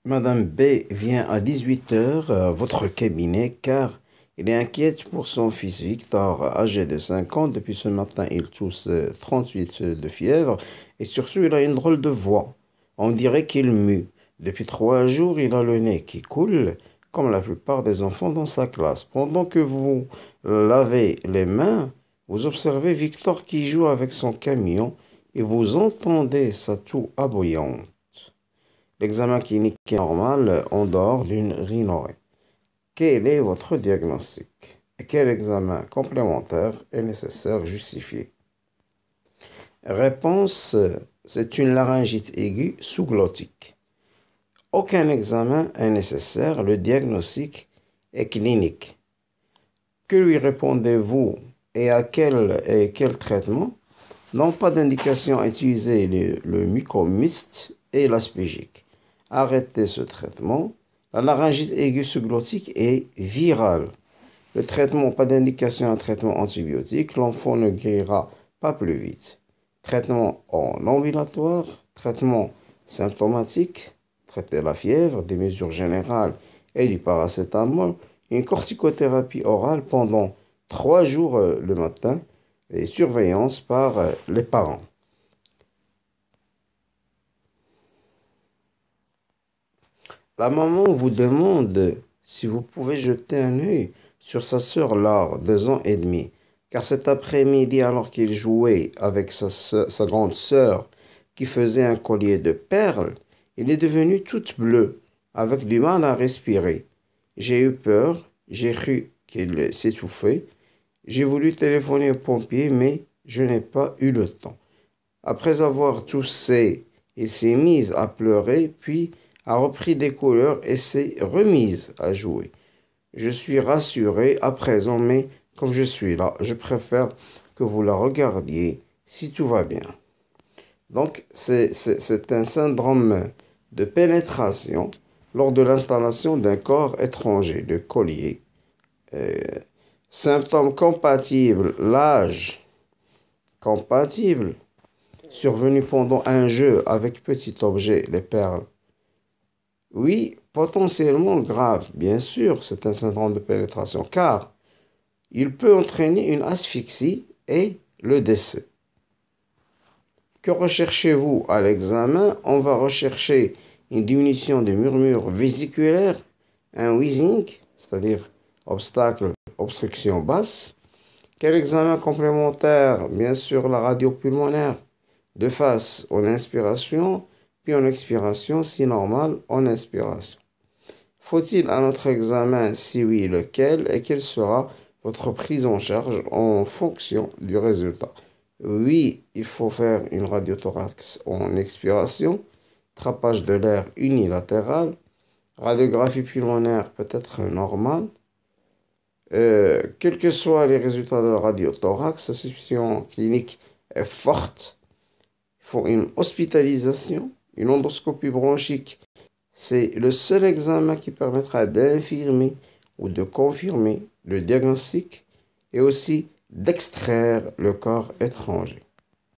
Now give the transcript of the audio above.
Madame B vient à 18 heures à votre cabinet car il est inquiète pour son fils Victor, âgé de 5 ans. Depuis ce matin, il tousse 38 de fièvre et surtout, il a une drôle de voix. On dirait qu'il mue. Depuis 3 jours, il a le nez qui coule, comme la plupart des enfants dans sa classe. Pendant que vous lavez les mains, vous observez Victor qui joue avec son camion et vous entendez sa toux aboyante. L'examen clinique est normal en dehors d'une rhinorrhée. Quel est votre diagnostic? Et quel examen complémentaire est nécessaire, justifié? Réponse, c'est une laryngite aiguë sous-glottique. Aucun examen est nécessaire, le diagnostic est clinique. Que lui répondez-vous et à quel traitement? Non, pas d'indication à utiliser le mucormyste et l'aspégique. Arrêtez ce traitement. La laryngite aiguë sous-glottique est virale. Le traitement, pas d'indication à traitement antibiotique. L'enfant ne guérira pas plus vite. Traitement en ambulatoire, traitement symptomatique, traiter la fièvre, des mesures générales et du paracétamol. Une corticothérapie orale pendant 3 jours le matin et surveillance par les parents. La maman vous demande si vous pouvez jeter un œil sur sa sœur Laure, 2 ans et demi, car cet après-midi, alors qu'il jouait avec sa grande sœur qui faisait un collier de perles, il est devenu toute bleue, avec du mal à respirer. J'ai eu peur, j'ai cru qu'il s'étouffait. J'ai voulu téléphoner aux pompiers, mais je n'ai pas eu le temps. Après avoir toussé, il s'est mis à pleurer, puis a repris des couleurs et s'est remise à jouer. Je suis rassuré à présent, mais comme je suis là, je préfère que vous la regardiez si tout va bien. Donc, c'est un syndrome de pénétration lors de l'installation d'un corps étranger, de collier. Symptômes compatibles, l'âge compatible, survenu pendant un jeu avec petit objet, les perles. Oui, potentiellement grave, bien sûr, c'est un syndrome de pénétration, car il peut entraîner une asphyxie et le décès. Que recherchez-vous à l'examen? On va rechercher une diminution des murmures vésiculaires, un wheezing, c'est-à-dire obstruction basse. Quel examen complémentaire? Bien sûr, la radio pulmonaire, de face en inspiration, puis en expiration, si normal, en inspiration. Faut-il un autre examen? Si oui, lequel? Et quelle sera votre prise en charge en fonction du résultat? Oui, il faut faire une radiothorax en expiration, trapage de l'air unilatéral, radiographie pulmonaire peut-être normale. Quels que soient les résultats de la radiothorax, la suspicion clinique est forte. Il faut une hospitalisation, une endoscopie bronchique. C'est le seul examen qui permettra d'infirmer ou de confirmer le diagnostic et aussi d'extraire le corps étranger.